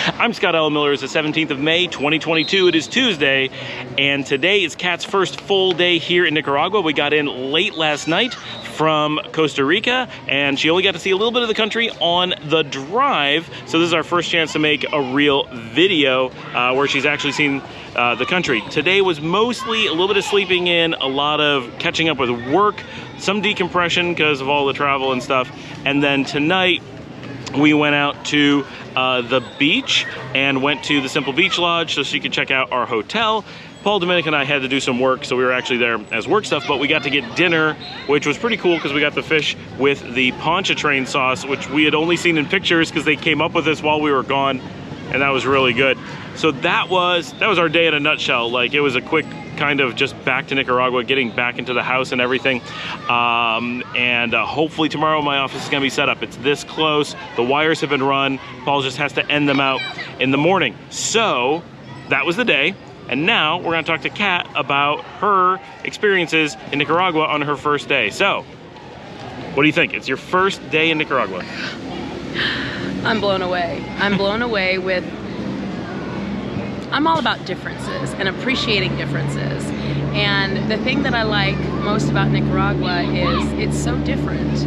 I'm Scott L. Miller. It's the 17th of May, 2022. It is Tuesday, and today is Kat's first full day here in Nicaragua. We got in late last night from Costa Rica, and she only got to see a little bit of the country on the drive. So this is our first chance to make a real video where she's actually seen the country. Today was mostly a little bit of sleeping in, a lot of catching up with work, some decompression because of all the travel and stuff. And then tonight, we went out to the beach and went to the Simple Beach Lodge so she could check out our hotel. Paul, Dominic, and I had to do some work, so we were actually there as work stuff, but we got to get dinner, which was pretty cool because we got the fish with the pontchartrain sauce, which we had only seen in pictures because they came up with this while we were gone, and that was really good. So that was our day in a nutshell. Like, it was a quick kind of just back to Nicaragua, getting back into the house and everything. Hopefully tomorrow my office is gonna be set up. It's this close. The wires have been run. Paul just has to end them out in the morning. So that was the day. And now we're gonna talk to Kat about her experiences in Nicaragua on her first day. So, what do you think? It's your first day in Nicaragua. I'm blown away. I'm blown away with, I'm all about differences and appreciating differences. And the thing that I like most about Nicaragua is it's so different.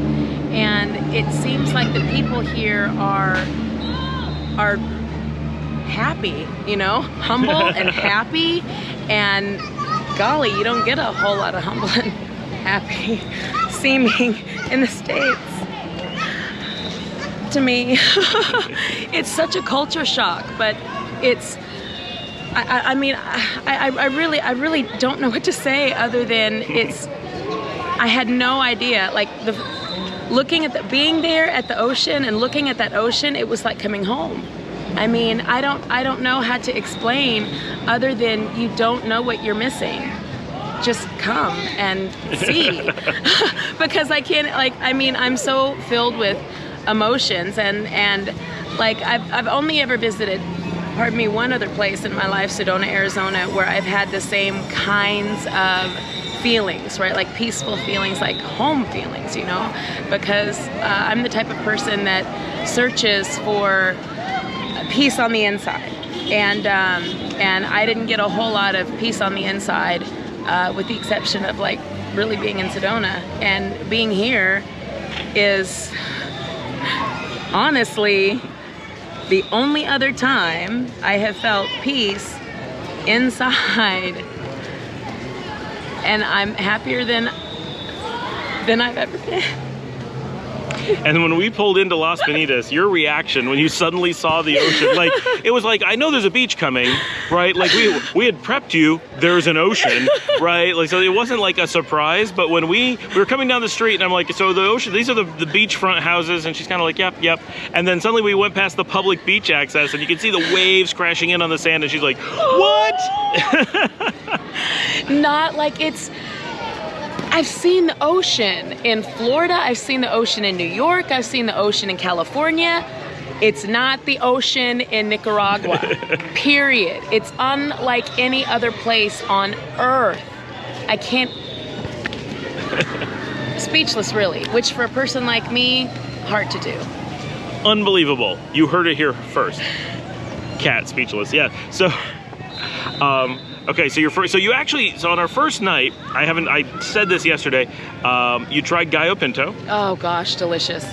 And it seems like the people here are happy, you know, humble and happy. And golly, you don't get a whole lot of humble and happy seeming in the States. To me, it's such a culture shock, but it's, I really don't know what to say other than I had no idea. Like, being there at the ocean and looking at that ocean, it was like coming home. I mean, I don't know how to explain other than you don't know what you're missing. Just come and see. Because I can't, like, I mean, I'm so filled with emotions and like I've only ever visited, pardon me, one other place in my life, Sedona, Arizona, where I've had the same kinds of feelings, right? Like peaceful feelings, like home feelings, you know? Because I'm the type of person that searches for peace on the inside. And I didn't get a whole lot of peace on the inside with the exception of like really being in Sedona. And being here is honestly the only other time I have felt peace inside, and I'm happier than I've ever been. And when we pulled into Las Bonitas, your reaction when you suddenly saw the ocean, like, it was like, I know there's a beach coming, right? Like, we had prepped you, there's an ocean, right? Like, so it wasn't like a surprise, but when we were coming down the street and I'm like, so the ocean, these are the beachfront houses, and she's kind of like, yep. And then suddenly we went past the public beach access and you could see the waves crashing in on the sand, and she's like, what? Not like it's, I've seen the ocean in Florida, I've seen the ocean in New York, I've seen the ocean in California. It's not the ocean in Nicaragua, period. It's unlike any other place on earth. I can't, speechless really, which for a person like me, hard to do. Unbelievable. You heard it here first. Kat, speechless, yeah. So, okay, so so on our first night, I said this yesterday, you tried gallo pinto. Oh gosh, delicious.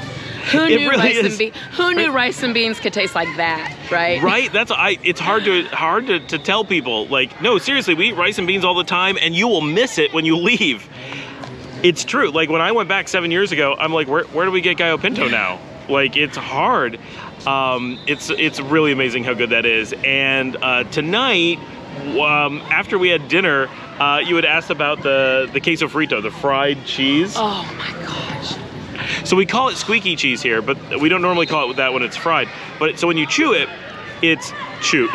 Who knew rice and beans could taste like that, right? Right, it's hard to tell people, like, no, seriously, we eat rice and beans all the time and you will miss it when you leave. It's true, like when I went back 7 years ago, I'm like, where do we get gallo pinto now? Like, it's hard. It's really amazing how good that is. And tonight, after we had dinner, you had asked about the queso frito, the fried cheese. Oh my gosh. So we call it squeaky cheese here, but we don't normally call it that when it's fried. But so when you chew it, you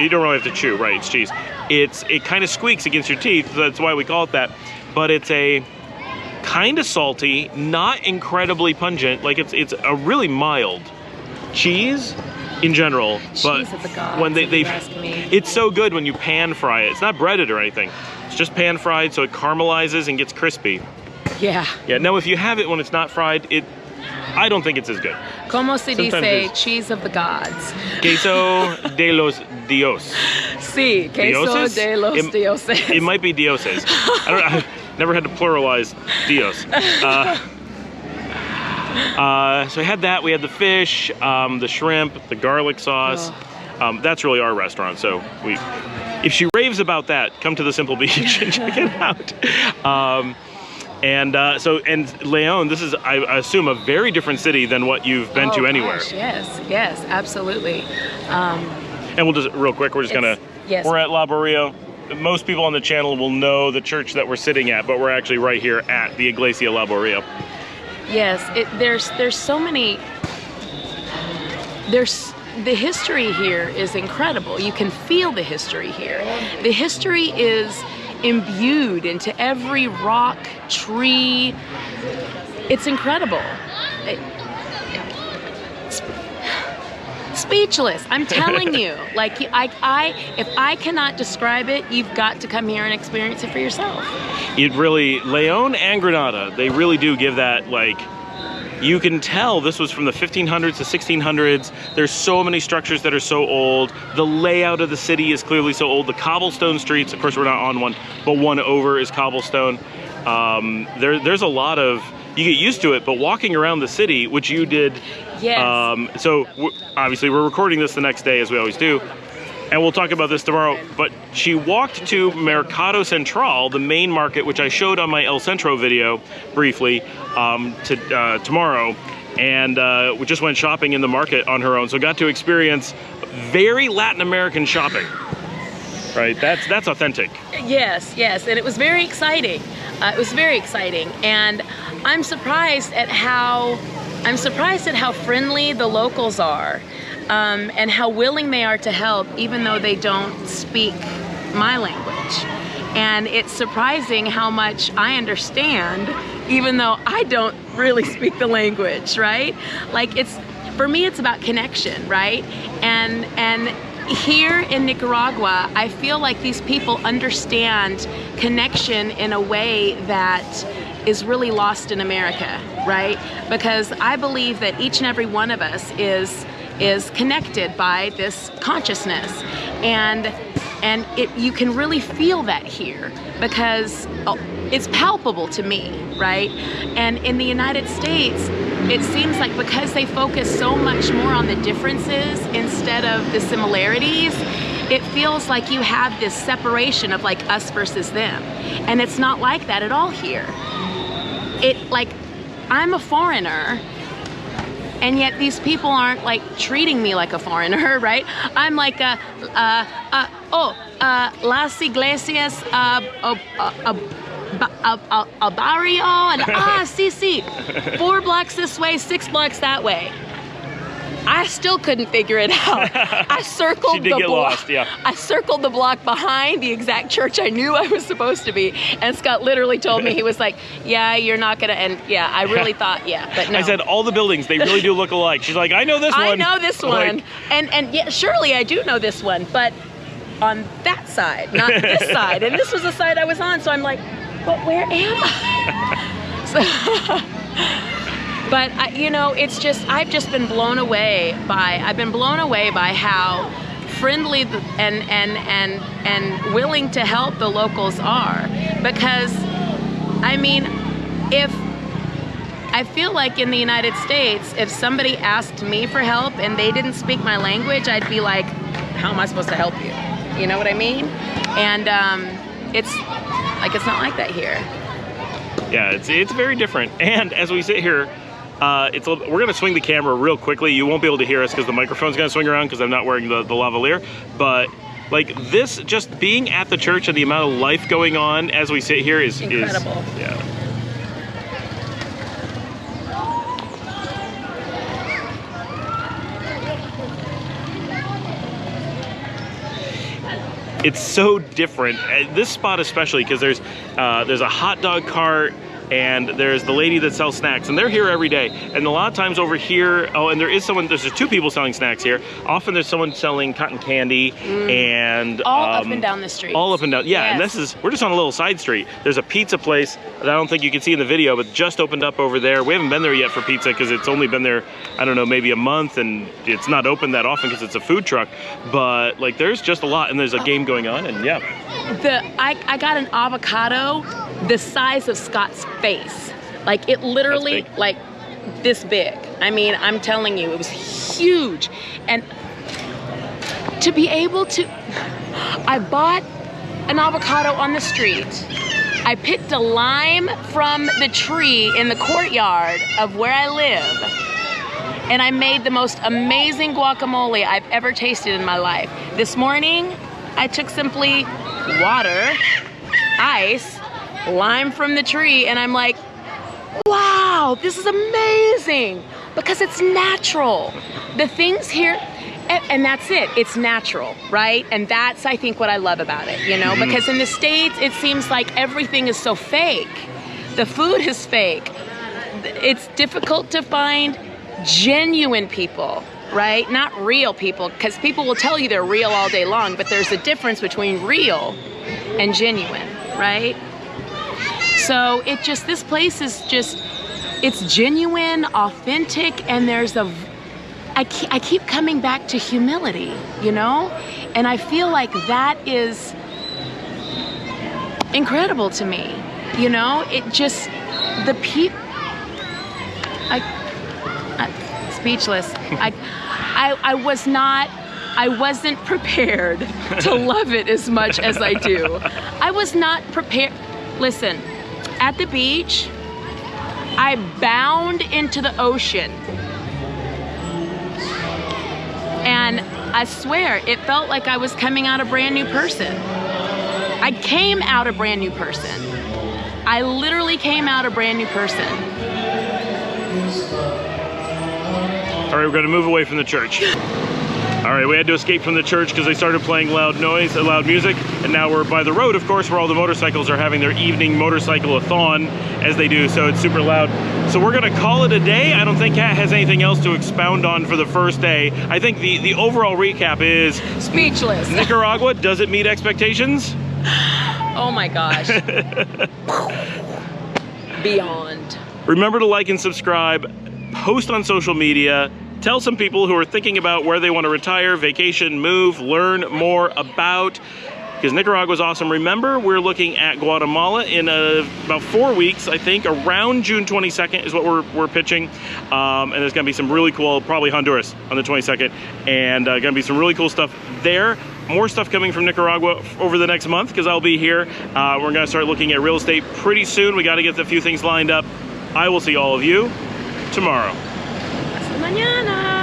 don't really have to chew, right? It's cheese. It kind of squeaks against your teeth, so that's why we call it that. But it's a kind of salty, not incredibly pungent. Like, it's a really mild cheese in general. But when it's so good when you pan fry it. It's not breaded or anything. It's just pan fried, so it caramelizes and gets crispy. Yeah. Yeah. Now, if you have it when it's not fried, I don't think it's as good. Como se Sometimes dice it's- cheese of the gods? Queso de los dios. Sí, queso Dioses? de los dioses. It might be dioses. I've never had to pluralize dios. So we had that. We had the fish, the shrimp, the garlic sauce. That's really our restaurant. So if she raves about that, come to the Simple Beach and check it out. And Leon, this is, I assume, a very different city than what you've been to anywhere. Gosh, yes, absolutely. And we'll just, real quick, we're just gonna, yes. we're at Laborio. Most people on the channel will know the church that we're sitting at, but we're actually right here at the Iglesia Laborio. Yes, there's so many, the history here is incredible. You can feel the history here. The history is imbued into every rock, tree. It's incredible. Speechless, I'm telling you. Like, if I cannot describe it, you've got to come here and experience it for yourself. It really, Leon and Granada, they really do give that, like, you can tell this was from the 1500s to 1600s. There's so many structures that are so old. The layout of the city is clearly so old. The cobblestone streets, of course we're not on one, but one over is cobblestone. There's a lot of, you get used to it, but walking around the city, which you did, Yes. Obviously we're recording this the next day as we always do, and we'll talk about this tomorrow, but she walked to Mercado Central, the main market, which I showed on my El Centro video briefly tomorrow, and we just went shopping in the market on her own, so got to experience very Latin American shopping. Right, that's authentic. Yes, and it was very exciting. And I'm surprised at how friendly the locals are, and how willing they are to help, even though they don't speak my language. And it's surprising how much I understand, even though I don't really speak the language, right? Like, for me, it's about connection, right? And here in Nicaragua, I feel like these people understand connection in a way that is really lost in America, right? Because I believe that each and every one of us is connected by this consciousness, and you can really feel that here, because it's palpable to me, right? And in the United States, it seems like because they focus so much more on the differences instead of the similarities, it feels like you have this separation of like us versus them. And it's not like that at all here. I'm a foreigner, and yet these people aren't like treating me like a foreigner, right? I'm like las iglesias, a barrio, and sí, 4 blocks this way, 6 blocks that way. I still couldn't figure it out. I circled She did get lost, yeah. I circled the block behind the exact church I knew I was supposed to be, and Scott literally told me, he was like, yeah, you're not gonna, and yeah, I really thought, yeah, but no. I said, all the buildings, they really do look alike. She's like, I know this one. I know this one, Like, and yeah, surely I do know this one, but on that side, not this side, and this was the side I was on, so I'm like, but where am I? So, but it's just, I've been blown away by how friendly and willing to help the locals are. Because, I mean, I feel like in the United States, if somebody asked me for help and they didn't speak my language, I'd be like, how am I supposed to help you? You know what I mean? And it's not like that here. Yeah, it's very different. And as we sit here, we're gonna swing the camera real quickly. You won't be able to hear us because the microphone's gonna swing around because I'm not wearing the lavalier. But like this, just being at the church and the amount of life going on as we sit here is incredible. Yeah. It's so different. This spot especially, because there's a hot dog cart, and there's the lady that sells snacks, and they're here every day. And a lot of times over here, there's two people selling snacks here. Often there's someone selling cotton candy and all up and down the street. All up and down, yeah. Yes. And we're just on a little side street. There's a pizza place that I don't think you can see in the video, but just opened up over there. We haven't been there yet for pizza because it's only been there, I don't know, maybe a month, and it's not open that often because it's a food truck. But like, there's just a lot, and there's a game going on, and yeah. I got an avocado the size of Scott's face. Like, it literally, like this big. I mean, I'm telling you, it was huge. And to be able to, I bought an avocado on the street. I picked a lime from the tree in the courtyard of where I live, and I made the most amazing guacamole I've ever tasted in my life. This morning, I took simply water, ice, lime from the tree, and I'm like, wow, this is amazing, because it's natural. The things here, and that's it, it's natural, right? And that's, I think, what I love about it, you know? Because in the States, it seems like everything is so fake. The food is fake. It's difficult to find genuine people, right? Not real people, because people will tell you they're real all day long, but there's a difference between real and genuine, right? So this place is just, it's genuine, authentic, and there's I keep coming back to humility, you know? And I feel like that is incredible to me, you know? It just, the people, speechless. I wasn't prepared to love it as much as I do. I was not prepared. Listen, at the beach, I bound into the ocean. And I swear, it felt like I was coming out a brand new person. I came out a brand new person. I literally came out a brand new person. All right, we're going to move away from the church. All right, we had to escape from the church because they started playing loud music, and now we're by the road, of course, where all the motorcycles are having their evening motorcycle-a-thon, as they do, so it's super loud. So we're gonna call it a day. I don't think Kat has anything else to expound on for the first day. I think the overall recap is... Speechless. Nicaragua, does it meet expectations? Oh my gosh. Beyond. Remember to like and subscribe, post on social media, tell some people who are thinking about where they want to retire, vacation, move, learn more about, because Nicaragua is awesome. Remember, we're looking at Guatemala in about 4 weeks, I think, around June 22nd is what we're pitching. And there's going to be some really cool, probably Honduras on the 22nd, and going to be some really cool stuff there. More stuff coming from Nicaragua over the next month, because I'll be here. We're going to start looking at real estate pretty soon. We got to get a few things lined up. I will see all of you tomorrow. Hasta mañana.